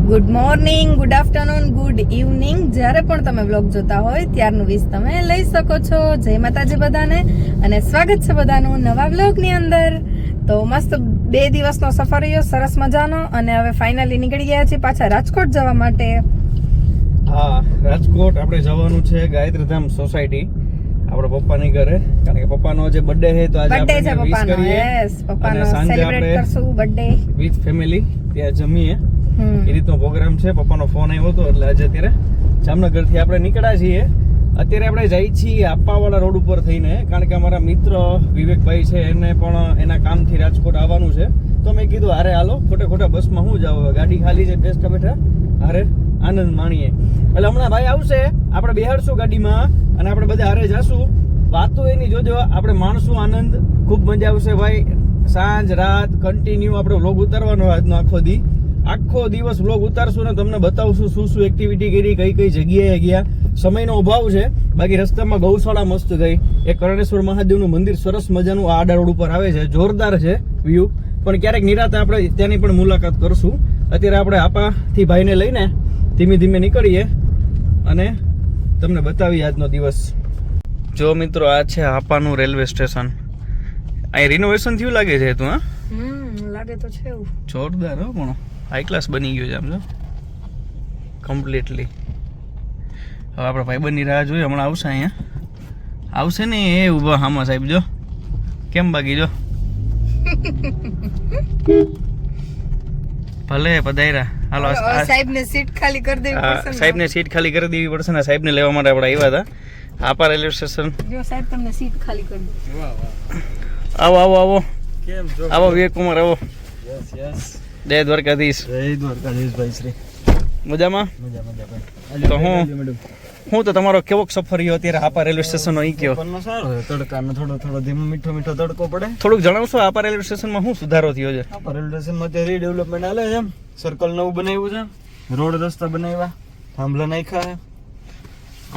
Good morning, good afternoon, good evening. જ્યારે પણ તમે વ્લોગ જોતા હોય ત્યારનું વિશ તમે લઈ શકો છો. જય માતાજી બધાને અને સ્વાગત છે બધાનું નવા વ્લોગની અંદર. તો મસ્ત 2 દિવસનો સફર રહ્યો, સરસ મજાનો. અને હવે ફાઇનલી નીકળી ગયા છીએ પાછા રાજકોટ જવા માટે. હા, રાજકોટ આપણે જવાનું છે ગાયત્રીધામ સોસાયટી આપણા પપ્પાની ઘરે, કારણ કે પપ્પાનો જે બર્થડે છે તો આજે આપણે વિશ કરીએ. યસ, પપ્પાનો સેલિબ્રેટ કરશું બર્થડે વિથ ફેમિલી. ત્યાં જમીએ એ રીતનો પ્રોગ્રામ છે. પપ્પાનો ફોન આવ્યો હતો એટલે આજે અત્યારે જામનગરથી આપણે નીકળ્યા છીએ. અત્યારે આપણે જઈએ છીએ આપાવાળા રોડ ઉપર થઈને, કારણ કે અમારા મિત્ર વિવેકભાઈ છે, એને પણ એના કામથી રાજકોટ આવવાનું છે. તો મેં કીધું હારે હાલો, ખોટા બસમાં હું જાવ, ગાડી ખાલી છે, બેસતા બેઠા હારે આનંદ માણીએ. એટલે હમણાં ભાઈ આવશે, આપણે બેહાડશું ગાડીમાં અને આપણે બધા હારે જશું. વાતો એની જોજો, આપણે માણશું આનંદ, ખૂબ મજા આવશે ભાઈ. સાંજ રાત કન્ટિન્યુ આપણે વ્લોગ ઉતારવાનો આજનો આખો દિવસ વ્લોગ ઉતારશું ને તમને બતાવશું શું એક્ટિવિટી કરી, કઈ જગ્યાએ ગયા. સમયનો અભાવ છે, બાકી રસ્તામાં ગૌશાળા મસ્ત ગઈ. એક કરણેશ્વર મહાદેવનું મંદિર સરસ મજાનું આડા રોડ ઉપર આવે છે, જોરદાર છે વ્યૂ. પણ ક્યારેક નિરાતે આપણે ત્યાંની પણ મુલાકાત કરશું. અત્યારે આપણે આપાથી ભાઈને લઈને ધીમે નીકળીએ અને તમને બતાવીએ આજનો દિવસ. જો મિત્રો, આ છે આપાનું રેલવે સ્ટેશન. અહીં રિનોવેશન થયું લાગે છે તું? હા, લાગે તો છે એવું. જોરદાર હો, પણ હાઈ ક્લાસ બની ગયો છે આમ જો કમ્પ્લીટલી. હવે આપણે ભાઈબંધની રાહ જોઈએ, હમણાં આવશે. અહીંયા આવશે ને એ ઊભા હામાં સાહેબ, જો કેમ બાકી જો ભલે પધાર્યા. હાલો, સાહેબને સીટ ખાલી કરી દેવી પડશે. સાહેબને સીટ ખાલી કરી દેવી પડશે ને. સાહેબને લેવા માટે આપણે આવ્યા હતા આપા રેલવે સ્ટેશન. જો સાહેબ તમને સીટ ખાલી કરી દે. આવો કેમ છો? આવો વિવેક કુમાર, આવો. યસ જય દ્વારકાધીશ. જય દ્વારકાધીશ ભાઈ શ્રી. મજામાં? તો હું તો તમારો કેવો સફર રહ્યો અત્યારે આપા રેલવે સ્ટેશનનો? ઈ કયો. પણ સારો છે, તડકાનો થોડો ધીમો મીઠો તડકો પડે. થોડુંક જણાવશો આપા રેલવે સ્ટેશનમાં શું સુધારો થયો છે? આપા રેલવે સ્ટેશનમાં અત્યારે રીડેવલપમેન્ટ હાલે છે. સર્કલ નવું બનાવ્યું છે, રોડ રસ્તા બનાવ્યા, થાંભલા નાખ્યા છે.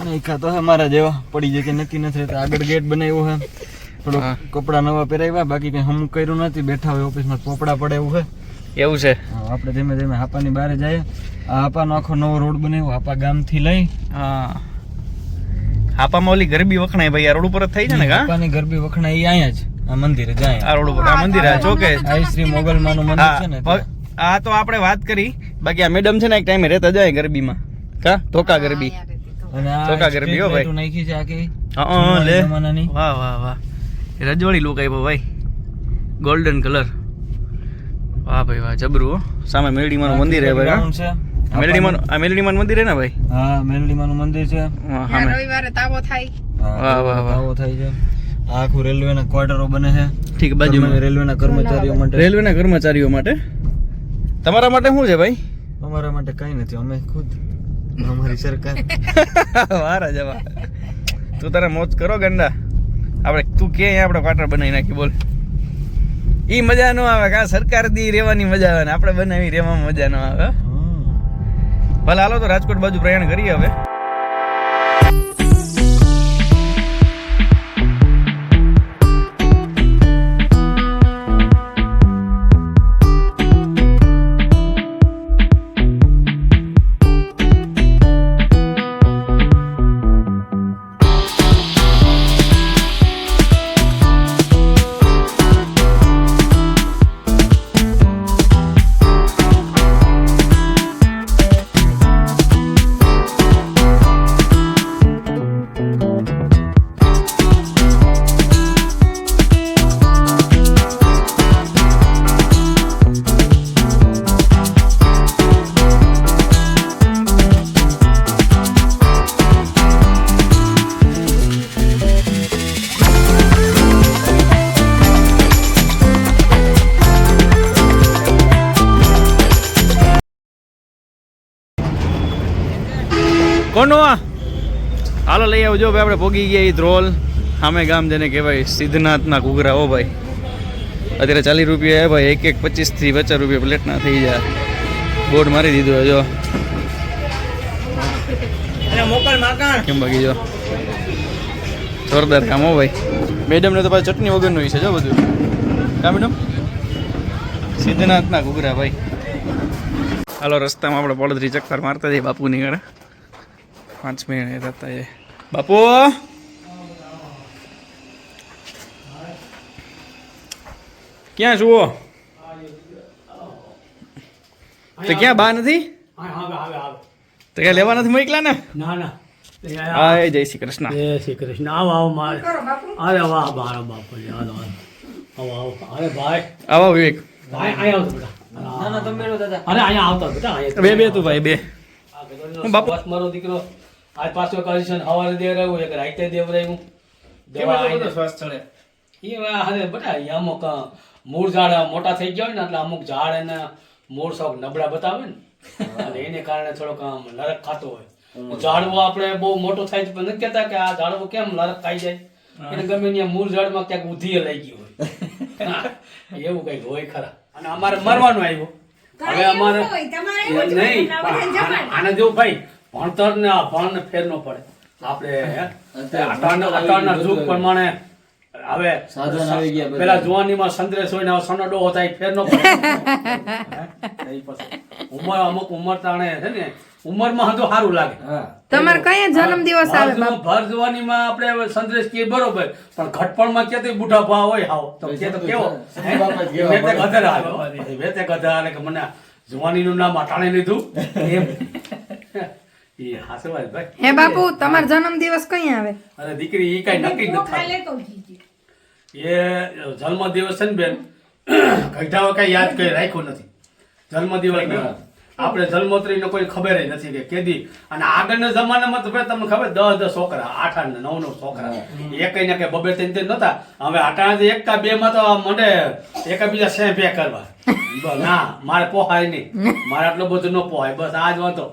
અને એકા તો અમારા જેવા પડી જાય કે નક્કી નથી. આગળ ગેટ બનાવ્યો છે, થોડો કપડા નવા પહેરાવ્યા, બાકી કઈ હમુક કર્યું નથી. બેઠા હોય ઓફિસમાં પોપડા પડે એવું છે. એવું છે. આપણે ધીમે હાપાની બહાર જઈએ. આ હાપાનો આખો નવો રોડ બનાવ્યો, હાપા ગામથી લઈ. હા, હાપામાં ઓલી ગરબી વખણાય ભાઈ, આ રોડ ઉપર જ થઈ છે ને? હાપાની ગરબી વખણાય ઈ અહીંયા જ, આ મંદિરે જાય. આ રોડ ઉપર આ મંદિર, આ ચોકે આ શ્રી મોગલમાનું મંદિર છે ને. આ તો આપણે વાત કરી, બાકી આ મેડમ છે ને એક ટાઈમે રહેતા જાય ગરબીમાં. કા ધોકા ગરબી અને આ ધોકા ગરબી હો ભાઈ. નાખી છે આખી. હા લે, જમાનાની. વાહ રજવાડી લુક આવ્યો ભાઈ, ગોલ્ડન કલર. વાહ ભાઈ વાહ, જબરું હો. સામે મેલડીમાનું મંદિર હે ભાઈ. મેલડીમાનું મંદિર હે ને ભાઈ? હા, મેલડીમાનું મંદિર છે. રવિવારે તાવો થાય. વાહ તાવો થાય છે. આખું રેલવેના ક્વાર્ટરો બને છે. ઠીક, બાજુમાં રેલવેના કર્મચારીઓ માટે. તમારા માટે શું છે ભાઈ? અમારા માટે કઈ નથી, અમે ખુદ અમારી સરકાર. વારા જવા, તું તારે મોજ કરો ગંડા. આપણે તું કે આપણે ક્વાર્ટર બનાવી નાખી, બોલ. ઈ મજા નો આવે, કા સરકાર દી રહેવાની મજા આવે ને આપણે બનાવી રહેવામાં મજા ન આવે. ભલે હાલો તો રાજકોટ બાજુ પ્રયાણ કરીએ હવે. કોનો હાલો લઈ આવજો ભાઈ. આપણે ભોગી ગયા એ ધ્રોલ, સામે ગામ જેને કહેવાય સિદ્ધનાથના ઘૂઘરા. હો ભાઈ, અત્યારે 40 રૂપિયા ભાઈ, એક 25 થી 50 રૂપિયા પ્લેટના થઈ જાય. બોર્ડ મારી દીધું જો. કેમ બાકી જો, જોરદાર કામ હો ભાઈ. મેડમને તો પાછી ચટણી વગરનું છે જો બધું. કા મેડમ? સિદ્ધનાથના ઘૂઘરા ભાઈ. હાલો રસ્તામાં આપણે બળદરી ચક્કર મારતા જઈએ બાપુની ઘરે 5 મિનિટ થતા છે બાપુ ક્યાં જુઓ તો ક્યાં બા નથી તો ક્યાં લેવા નથી મોકલા ને ના ના હા જય શ્રી કૃષ્ણ જય શ્રી કૃષ્ણ આવો મારે અરે વાહ મારા બાપુ આવો આવો અરે ભાઈ આવો વિવેક ભાઈ અહીંયા આવતો બેટા ના ના તમે બેઠો દાદા અરે અહીંયા આવતો બેટા અહીંયા બે તું ભાઈ બે હું બાપુ બસ મારો દીકરો આજ પાછો કન્ડિશન હવારે દે રહ્યું એક રાઈતે દેવ રહ્યું દેવા આવીને શ્વાસ ચડે એ હવે બેટા એ અમુક મૂળ ઝાડ મોટા થઈ ગયા હોય ને એટલે અમુક ઝાડ એના મૂળ સૌ નબળા બતાવે ને અને એને કારણે થોડોક આમ નરક ખાતો હોય ઝાડવો આપણે બહુ મોટો થાય તો નથી કહેતા કે આ ઝાડવો કેમ નરક ખાઈ જાય એને ગમે ત્યાં મૂળ ઝાડમાં ક્યાંક ઉધીએ લઈ ગયું હોય એવું કઈક હોય ખરા અને અમારે મરવાનું આવ્યું હવે અમારે નહીં આને જેવું ભાઈ ભણતર ને ભણ ફેર નો પડે આપણે અત્યારના યુગ પ્રમાણે હવે સાધન આવી ગયા બધા. પેલા જુવાનીમાં સંદ્રેશ હોય ને હવે સનડો થાય ફેર નો પડે ઉંમર અમુક ઉંમર તાણે છે ને ઉંમરમાં તો સારું લાગે હા તમારે કયા જન્મદિવસ આવે બાપુ? ભર જુવાનીમાં આપણે હવે સંદ્રેશ કીએ બરોબર પણ ઘટપણમાં ક્યાંથી બુઢા ભાવ હોય હાવ તો કે તો કેવો બાપા જ કેવા વેતે ગધર આવ્યો વેતે ગધર અને કે મને જુવાનીનું નામ અટાણે લીધું એમ એ હાસવાય ભાઈ હે બાપુ તમારો જન્મદિવસ કઈ આવે? અરે દીકરી એ કઈ નક્કી નથી થતું. એ જન્મદિવસ છે ને બેન ઘટાવો કઈ યાદ કરી રાખ્યું નથી જન્મદિવસ આપણે જન્મોત્રીને કોઈ ખબર નથી કે કેદી અને આગળના જમાનામાં તો ભાઈ તમને ખબર 10 છોકરા 8 ને 9 છોકરા એક ને કે બબે ત્રણ નતા હવે આટાણા એક કા બે માં તો મને એકબીજા સે બે કરવા ના મારે પોહાય નહીં મારે આટલો બધો ન પોહાય બસ આ જ વાંધો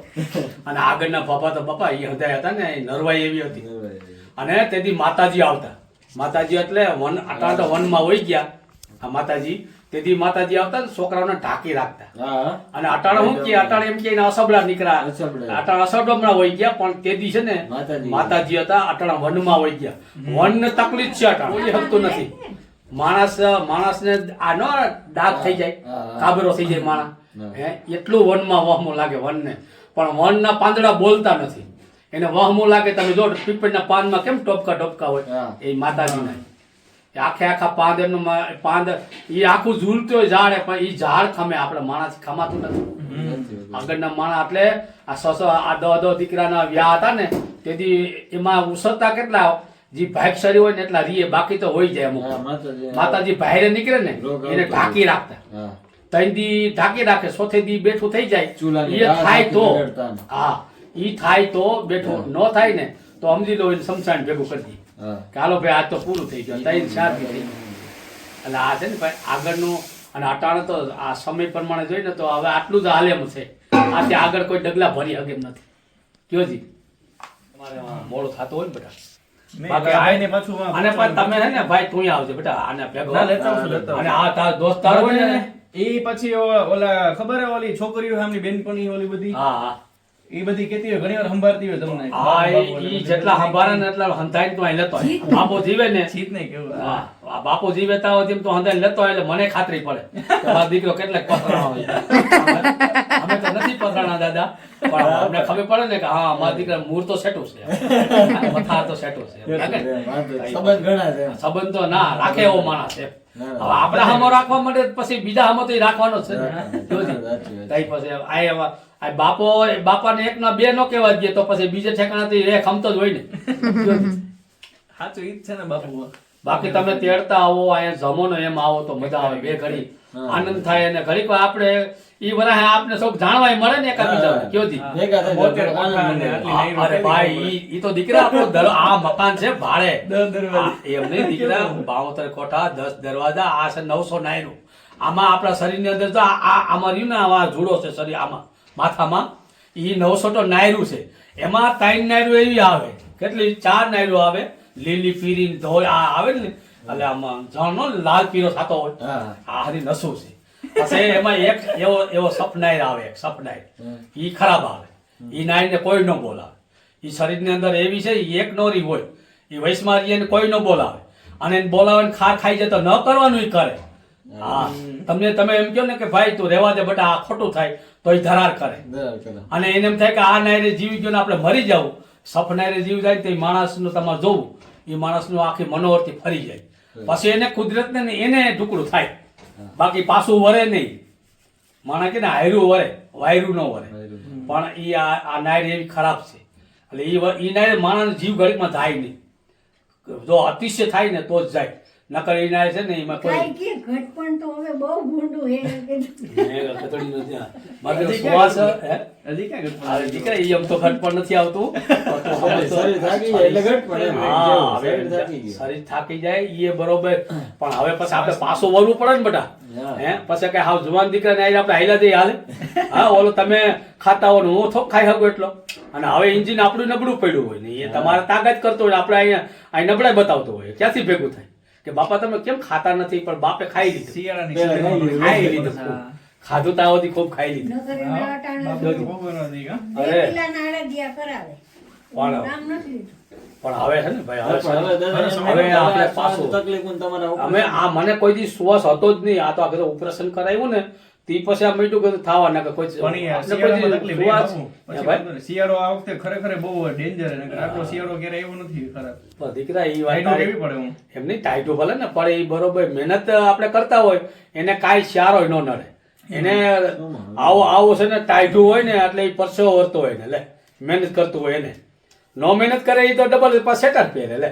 અને આગળના બાપા તો બાપા એ હૃદય હતા ને એ નરવાઈ એવી હતી અને તેથી માતાજી આવતા માતાજી એટલે વન આટાણા તો વનમાં વહી ગયા આ માતાજી તેથી માતાજી આવતા ને છોકરાઓને ઢાંકી રાખતા હા અને અટાણા હું કે અટાણે એમ કે અસબડા નીકળ્યા અસબડા. અટાણા અસબડા વહી ગયા પણ તેથી છે ને માતાજી હતા અટાણા વનમાં વહી ગયા વન ને તકલીફ છે અટાણા કોઈ હકતું નથી માણસને આ નો ડાઘ થઈ જાય કાબરો થઈ જાય માણસ હે એટલું વનમાં વહમું લાગે વનને પણ વનના પાંદડા બોલતા નથી એને વહમું લાગે તમે જો પીપળના પાનમાં કેમ ટોપકા હોય એ માતાજીના આખે આખા પાંદ એમનું પાંદ એ આખું ઝૂલતું હોય ઝાડ પણ એ ઝાડ ખમે આપણે માણસ ખમાતું નથી આગળના માણસ એટલે આ આ 10 દીકરાના વ્યાહ હતા ને તેથી એમાં ઉસરતા કેટલા જે ભાગશાળી હોય ને એટલા રીએ બાકી તો હોય જાય અમુક માતાજી બહાર નીકળે ને એને ઢાંકી રાખતા 3 દી ઢાંકી રાખે ચોથે દી બેઠું થઈ જાય એ થાય તો હા એ થાય તો બેઠું ન થાય ને તો સમજી લો એને સમસાણ ભેગું કરી દે કે હાલો ભાઈ આજ તો પૂરું થઈ ગયું 3-4 દી થઈ એટલે આ છે ને ભાઈ આગળનું અને અટાણે તો આ સમય પ્રમાણે જોઈ ને તો હવે આટલું જ હાલેમ છે આથી આગળ કોઈ ડગલા ભરી શકે એમ નથી કયો જી તમારે મોડું થતું હોય ને બેટા અને પણ તમે હે ને ભાઈ તું આવજે બેટા આને ભેગો અને આ તાર દોસ્તાર હોય ને એ પછી ઓલા ખબર હે ઓલી છોકરીઓ આમની બેનપણી ઓલી બધી હા એ બધી કેતી હોય ઘણી વાર સંભાળતી હોય તમને હા ઈ જેટલા સંભાળે ને એટલા હંતાઈ તો અહીં લેતો હોય બાપો જીવે ને ચીત નહીં કેવું હા બાપો જીવેતા હોય તેમ તો હંતાઈ લેતો હોય એટલે મને ખાતરી પડે કે મારો દીકરો કેટલાક પથરાણા હોય અમે તો નથી પથરાણા દાદા પણ અમને ખબર પડે ને કે હા મારા દીકરા મૂળ તો સેટું છે મથાર તો સેટું છે સંબંધ ઘણા છે સંબંધ તો ના રાખે એવો માણસ છે હવે આપણે હામો રાખવા માટે પછી બીજા હામો તો રાખવાનો જ છે તઈ પછી આ બાપાને એક ના બે નો કહેવા દે તો પછી બીજે ઠેકાણાથી રે ખમતો જ હોય ને સાચું ઈ જ છે ને બાપુ બાકી તમે તેડતા આવો અહીંયા જમો ને એમ આવો તો મજા આવે બે ઘડી આનંદ થાય અને ઘડીક વાર આપણે ઈ વરાહે આપને સૌ જાણવાય મળે ને એકાબીજાને કયો જી અરે ભાઈ ઈ તો દીકરા આપણો આ મકાન છે ભાડે એમ નહીં દીકરા 72 કોઠા 10 દરવાજા આ છે 909 નું આમાં આપણા શરીરની અંદર તો આમાં રહ્યું ને આ જુડો છે શરીર આમાં માથામાં ઈ 900 તો નાયરું છે એમાં 3 નાયરું એવી આવે કેટલી 4 નાયરું આવે લીલી પીરી ધોળ આ આવે ને એટલે આમાં જાણો લાલ પીરો થતો હોય આ હરી નસું છે પછી એમાં એક એવો સપનાયર આવે એક સપનાયર ઈ ખરાબ આવે ઈ નાયર ને કોઈ ન બોલાવે ઈ શરીરની અંદર એવી છે ઈ એક નોરી હોય ઈ વૈષ્મારી એને કોઈ ન બોલાવે અને એને બોલાવે ખાર ખાઈ જાય તો ન કરવાનું ઈ કરે હા તમે એમ કહો ને કે ભાઈ તું રહેવા દે બટા આ ખોટું થાય તો એ ધરાર કરે અને એને એમ થાય કે આ નાયરે જીવી ગયો ને આપણે મરી જાવ સપનાયરે જીવ જાય તો એ માણસનું તમારે જોવું એ માણસનું આખી મનોવરથી ફરી જાય પછી એને કુદરતને ને એને ઢુકડું થાય બાકી પાછું વરે નહીં માણસ કે ને હાયરું વરે વાયરું ન વરે પણ એ આ નાયર એવી ખરાબ છે એટલે એ નાયર માણસ જીવ ઘડીકમાં જાય નહીં જો અતિશય થાય ને તો જ જાય નકર એ નાયર છે ને એમાં કોઈ ઘટપણ તો હવે બહુ ભૂંડું હે દીકરા એ એમ તો ઘટપણ નથી આવતું શરીર થાકી જાય એ બરોબર પણ હવે પછી આપણે પાછો વળવું પડે ને બટા હે પછી કે હાવ જુવાન દીકરા ને આપણે હાઈલા દઈએ હાલે હા ઓલો તમે ખાતા હોય ને હું થોક ખાઈ શકું એટલો અને હવે એન્જિન આપણું નબળું પડ્યું હોય ને એ તમારે તાકાત કરતો હોય આપણે અહીંયા નબળાઈ બતાવતો હોય ક્યાંથી ભેગું થાય કે બાપા તમે કેમ ખાતા નથી પણ બાપે ખાઈ લીધું ખાઈ લીધું ખાધું તો આવતી ખૂબ ખાઈ લીધું પણ હવે છે ને ભાઈ હવે આપણે પાછું અમે આ મને કોઈ દી સુવાસ હતો જ નહીં આ તો આ ઓપરેશન કરાવ્યું ને તે પછી આ મીઠું કીધું થવા ના કોઈ શિયાળો આ વખતે ખરેખર બહુ ડેન્જર આટલો શિયાળો ક્યારે એવો નથી ખરાબ દીકરા એ વાત એમ નહીં ટાઈટો ભલે ને પણ એ બરોબર મહેનત આપણે કરતા હોય એને કાંઈ શારો ન નડે એને આવો છે ને ટાઈટું હોય ને એટલે એ પરસેવો વરતો હોય ને લે મહેનત કરતું હોય એને નો મહેનત કરે એ તો ડબલ સેટર પહેરે લે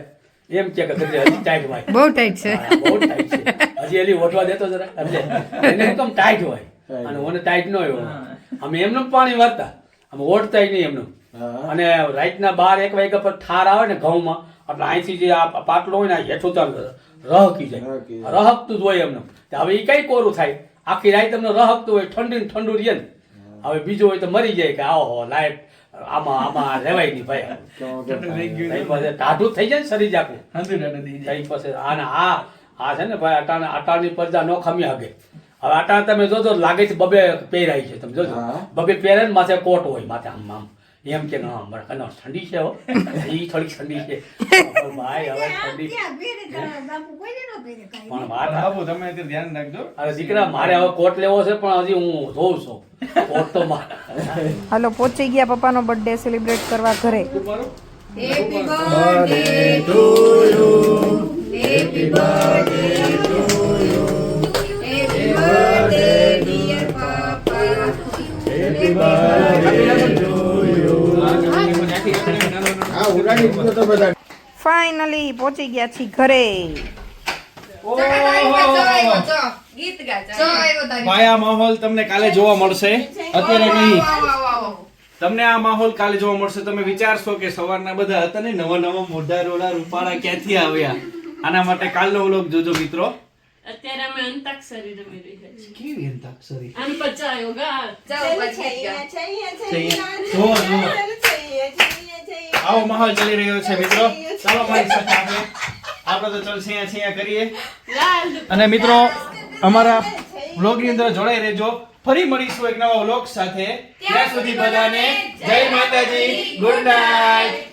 એમ કે હજી ટાઈટ હોય બહુ ટાઈટ છે બહુ ટાઈટ છે હજી એલી ઓટવા દેતો જરા એટલે એને એકદમ ટાઈટ હોય અને ઓને ટાઈટ ન હોય અમે એમનું પાણી વારતા અમે ઓટતા નહીં એમનું અને રાતના 12-1 વાગ્યા પર ઠાર આવે ને ઘઉંમાં એટલે અહીંથી જે આ પાટલો હોય ને હેઠું તો રહકી જાય રહકતું જ હોય એમનું હવે એ કઈ કોરું થાય આખી રાત તમને રહકતું હોય ઠંડુ રહે ને હવે બીજું હોય તો મરી જાય કે આવો લાઈટ આમાં રેવાય નહીં ભાઈ ટાઢું થઈ જાય ને શરીર આખું પછી આ છે ને ભાઈ અટાની પરજા નો ખમી હગે હવે અટાણ તમે જોજો લાગે છે બબે પહેરાય છે તમે જોજો બબે પહેરે ને માથે કોટ હોય માથે આમ એમ કે ઠંડી છે હો એ થોડીક ઠંડી છે ભાઈ હવે ઠંડી પણ બાપુ તમે ધ્યાન રાખજો અરે દીકરા મારે હવે કોટ લેવો છે પણ હજી હું જોઉં છું કોટ તો હાલો પહોંચી ગયા પપ્પાનો બર્થડે સેલિબ્રેટ કરવા ઘરે happy birthday to you happy birthday to you happy birthday dear પાપા happy birthday to you finally પહોંચી ગયા છીએ ઘરે ભાઈ આ માહોલ તમને કાલે જોવા મળશે અત્યારે નહીં તમને આ માહોલ કાલે જોવા મળશે તમે વિચારશો કે સવારના બધા હતા ને નવા મોઢા રોડા રૂપાળા ક્યાંથી આવ્યા આના માટે કાલનો વ્લોગ જોજો મિત્રો અત્યારે અમે અંતાક્ષરી રમી રહ્યા છીએ કેવી અંતાક્ષરી આમ પચાયો ગા આવો માહોલ ચાલી રહ્યો છે મિત્રો ચાલો મારી સાથે આપણે તો ચાલ છિયા કરીએ અને મિત્રો અમારા વ્લોગ ની અંદર જોડાઈ રહેજો ફરી મળીશું એક નવા વ્લોગ સાથે ત્યાં સુધી બધાને જય માતાજી ગુડ નાઈટ